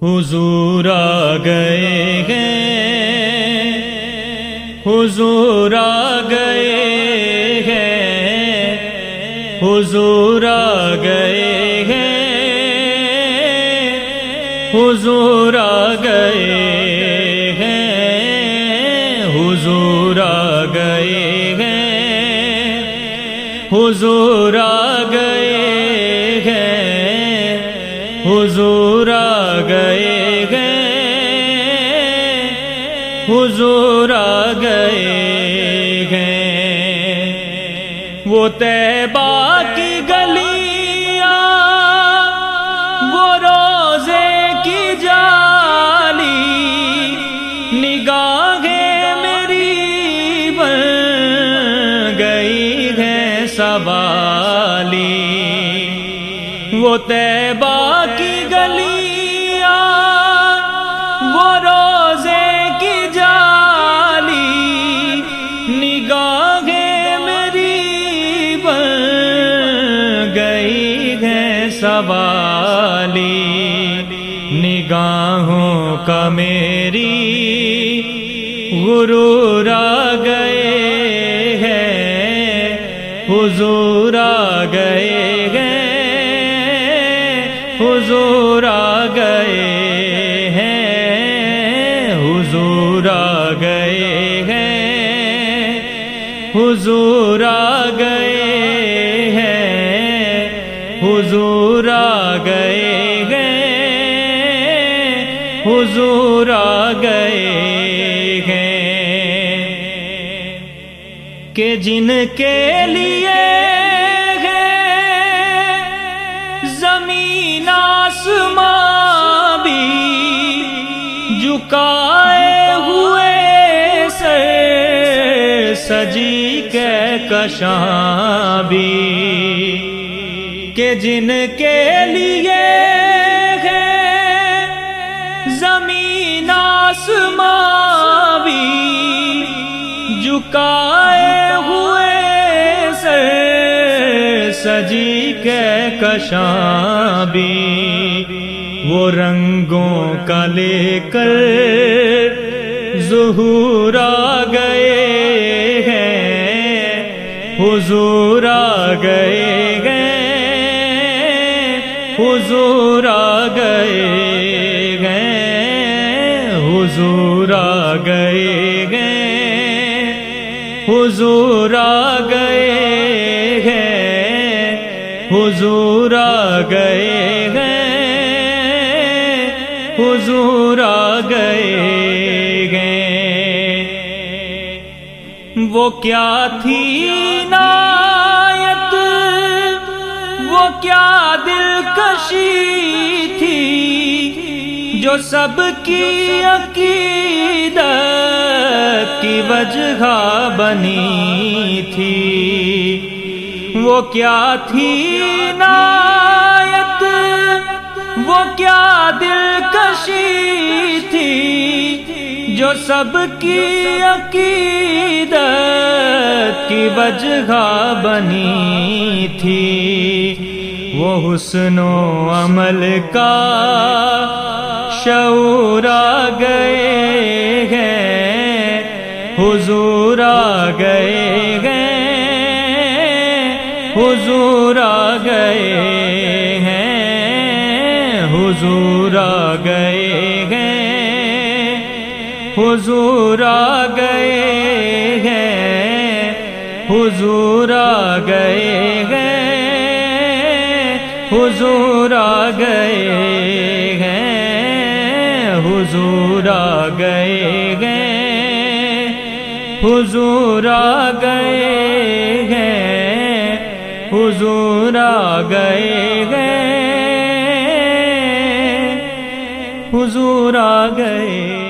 حضور آ گئے ہیں، حضور آ گئے ہیں، حضور آ گئے ہیں، حضور آ گئے ہیں، حضور آ گئے ہیں، حضور آ گئے ہیں، حضور آ گئے ہیں، حضور آ گئے ہیں۔ وہ طیبہ کی گلیاں، وہ روزے کی جالی، نگاہیں میری بن گئی ہیں سوالی۔ وہ طیبہ کی گلیاں، وہ روزے کی جالی، نگاہیں میری بن گئی ہیں سوالی۔ نگاہوں کا میری غرور آ گئے ہیں، حضور آ گئے ہیں، حضور آ گئے ہیں، حضور آ گئے ہیں، حضور آ گئے ہیں، حضور آ گئے ہیں، حضور آ گئے ہیں۔ کہ جن کے لیے زمین آسمان بھی جھکائے ہوئے سر، سجی کہکشاں بھی، کہ جن کے لیے ہے زمین آسمان بھی جھکائے ہوئے سر، سجی کہکشاں بھی، وہ رنگوں کا لے کر ظہور آ گئے ہیں، حضور آ گئے ہیں، حضور آ گئے ہیں، حضور آ گئے ہیں، حضور آ گئے ہیں، حضور آ گئے ہیں، حضور آ گئے ہیں۔ وہ کیا تھی عنایت، وہ کیا دلکشی تھی، جو سب کی عقیدت کی وجہ بنی تھی۔ وہ کیا تھی عنایت، وہ کیا دلکشی تھی، جو سب کی عقیدت کی وجہ بنی تھی۔ وہ حسن و عمل کا شعور آ گئے ہیں، حضور آ گئے ہیں، حضور آ گئے ہیں، حضور آ گئے ہیں، حضور آ گئے ہیں، حضور آ گئے ہیں، حضور آ گئے ہیں، حضور آ گئے ہیں، حضور آ گئے ہیں، حضور آ گئے ہیں، حضور آ گئے۔